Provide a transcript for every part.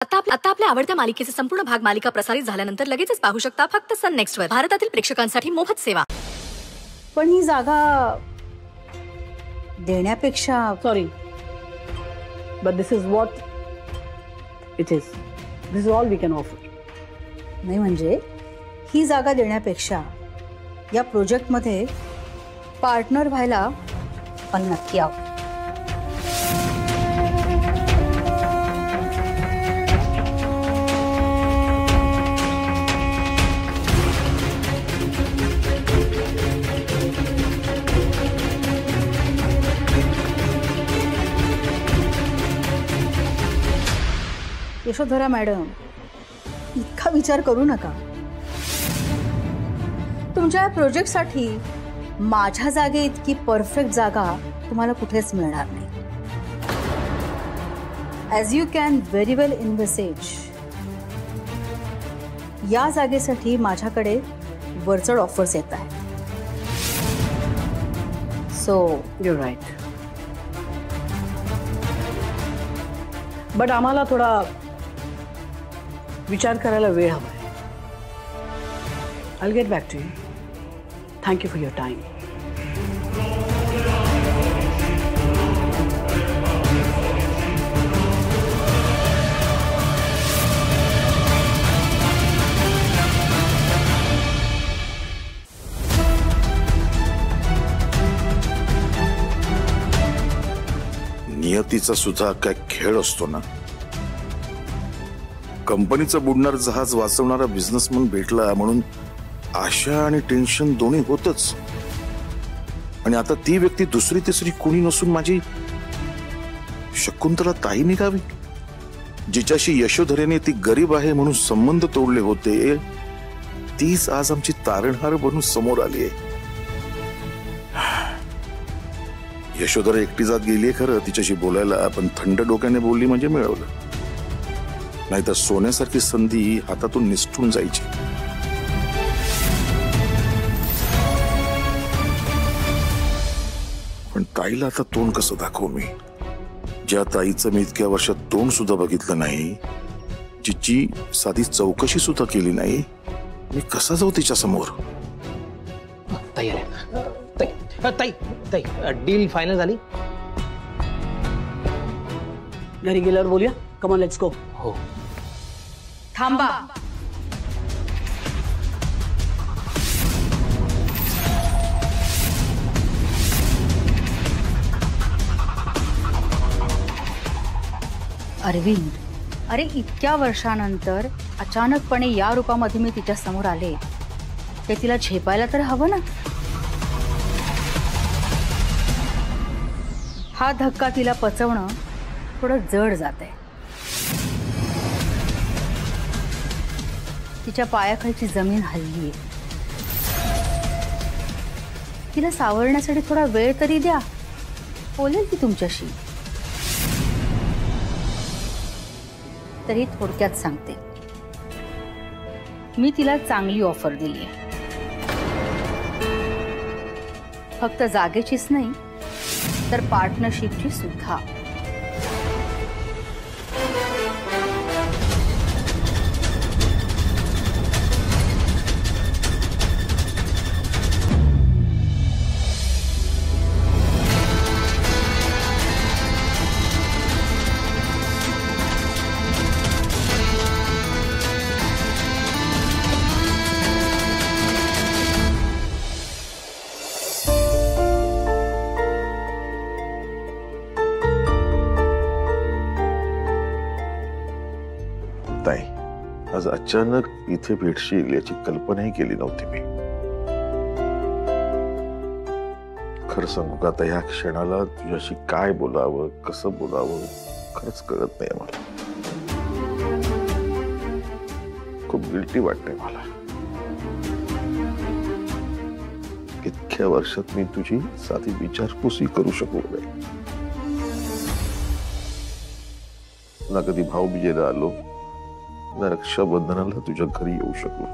आता आपल्या आवडत्या मालिकेचे संपूर्ण भाग मालिका प्रसारित झाल्यानंतर लगेचच पाहू शकता फक्त सन नेक्स्ट वर. भारतातील प्रेक्षकांसाठी मोफत सेवा. पण ही जागा देण्यापेक्षा sorry but this is what it is. This is all we can offer. नाही म्हणजे ही जागा देण्यापेक्षा या प्रोजेक्टमध्ये पार्टनर व्हायला पण नक्की आवडेल. यशोधरा मॅडम, इतका विचार करू नका. तुमच्या प्रोजेक्टसाठी माझ्या जागे इतकी परफेक्ट जागा तुम्हाला कुठेच मिळणार नाही. ॲज यू कॅन व्हेरी वेल इन्व्हेसेज, या जागेसाठी माझ्याकडे वरचढ ऑफर्स येत आहेत. So you right. बट आम्हाला थोडा विचार करायला वेळ हवा आहे. I'll get back to you. Thank you for your time. नियतीचा सुद्धा काय खेळ असतो ना. कंपनीचं बुडणार जहाज वाचवणारा बिझनेसमन भेटला म्हणून आशा आणि टेन्शन दोन्ही होतच. आणि आता ती व्यक्ती दुसरी तिसरी कोणी नसून माझी शकुंतला ताई निघावी, जिच्याशी यशोधरेने ती गरीब आहे म्हणून संबंध तोडले होते, तीच आज आमची तारणहार बनून समोर आली आहे. यशोधरा एकटी जात गेलीये खरं तिच्याशी बोलायला, पण थंड डोक्याने बोलली म्हणजे मिळवलं. नाहीतर सोन्यासारखी संधी हातातून निसटून जायची. पण ताईला आता तोंड कसं दाखवू मी, ज्या ताईचं मी इतक्या वर्षात तोंड सुद्धा बघितलं नाही, जिची साधी चौकशी सुद्धा केली नाही. मी कसा जाऊ तिच्या समोर. ताई ताई ताई डील फायनल झाली. घरी गेल्यावर बोलूया. Come on let's go. हो. थांबा. अरविंद, अरे इतक्या वर्षानंतर अचानकपणे या रूपामध्ये मी तिच्या समोर आले, ते तिला झेपायला तर हवं ना. हा धक्का तिला पचवणं थोडं जड जातंय. तिच्या पायाखालची जमीन हललीये. तिला सावरण्यासाठी थोडा वेळ तरी द्या. बोलेल ती तुमच्याशी. तरी थोडक्यात सांगते, मी तिला चांगली ऑफर दिली आहे. फक्त जागेचीच नाही तर पार्टनरशिपची सुद्धा. ताई, आज अचानक इथे भेटशील याची कल्पनाही केली नव्हती मी. खरं सांगू का, आता ह्या क्षणाला तुझ्याशी काय बोलावं, कसं बोलावं खरंच कळत नाही मला. खूप गिल्टी वाटतंय मला. इतक्या वर्षात मी तुझी साधी विचारपूसही करू शकलो नाही ना. कधी भाऊबीजेला आलो ना रक्षाबंधनाला तुझ्या घरी येऊ शकलो.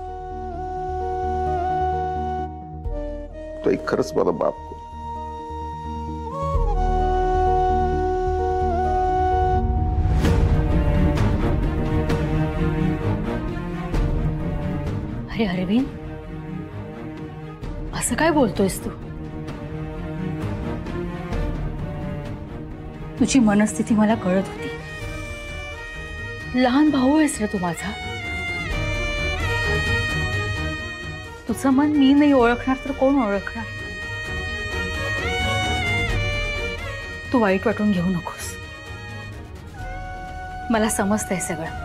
तो खरंच मला माफ कर. अरे अरविंद, असं काय बोलतोयस तू? तुझी मनस्थिती मला कळत होती. लहान भाऊ आहेस रे तू माझा. तुझं मन मी नाही ओळखणार तर कोण ओळखणार? तू वाईट वाटून घेऊ नकोस. मला समजतंय सगळं.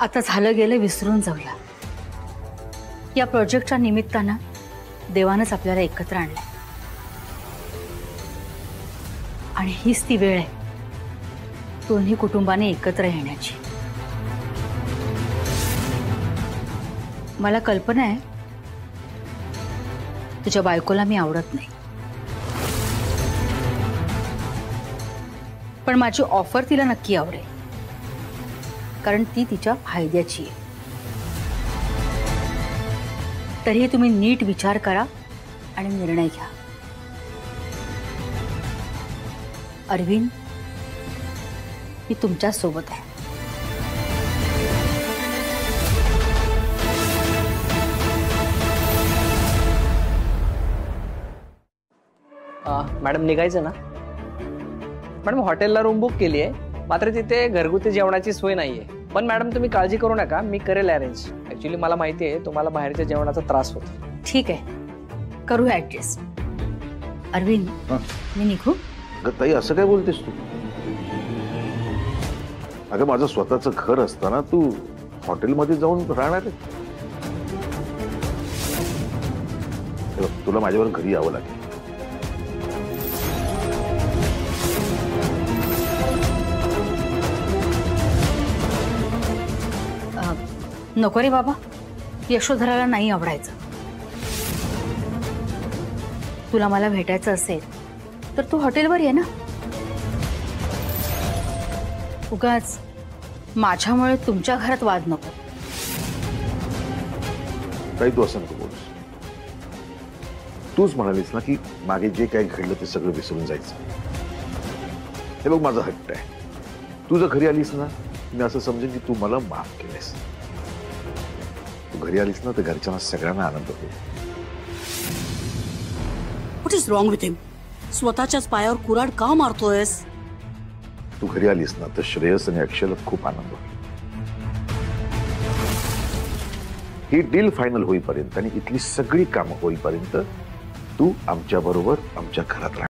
आता झालं गेलं विसरून जाऊया. या प्रोजेक्टच्या निमित्तानं देवानंच आपल्याला एकत्र आणलंय आणि हीच ती वेळ आहे दोन्ही कुटुंबाने एकत्र येण्याची. मला कल्पना आहे तुझ्या बायकोला मी आवडत नाही, पण माझी ऑफर तिला नक्की आवडेल, कारण ती तिच्या फायद्याची आहे. तरीही तुम्ही नीट विचार करा आणि निर्णय घ्या. अरविंद, मी तुमच्या सोबत आहे. मॅडम निघायचं ना? मॅडम हॉटेलला रूम बुक केली आहे, मात्र तिथे घरगुती जेवणाची सोय नाहीये. पण मॅडम तुम्ही काळजी करू नका, मी करेल अरेंज. ऍक्च्युली मला माहिती आहे तुम्हाला बाहेरच्या जेवणाचा त्रास होतो. ठीक आहे, करू ऍडजस्ट. अरविंद, मी निघू? अगं ताई, असं काय बोलतेस तू? अगं माझं स्वतःचं घर असताना तू हॉटेलमध्ये जाऊन राहणार आहे? हे बघ, तुला माझ्यावर घरी यावं लागेल. नको रे बाबा, यशोधराला नाही आवडायचं. तुला मला भेटायचं असेल तर तू हॉटेलवर ये ना. उगाच माझ्यामुळे तुमच्या घरात वाद नको. ताई, तू असं नको बोलूस. तूच म्हणालीस ना की मागे जे काही घडलं ते सगळं विसरून जायचं. हे बघ, माझा हट्ट आहे. तू जर घरी आलीस ना, मी असं समजेन की तू मला माफ केलंस. तू घरी आलीस ना तर घरच्यांना सगळ्यांना आनंद होईल. व्हॉट इज रॉंग विथ हिम? स्वतःच्याच पायावर कुऱ्हाड का मारतोयस? तू घरी आलीस ना तर श्रेयस आणि अक्षयला खूप आनंद होईल. ही डील फायनल होईपर्यंत आणि इथली सगळी कामं होईपर्यंत तू आमच्या बरोबर आमच्या घरात राहा.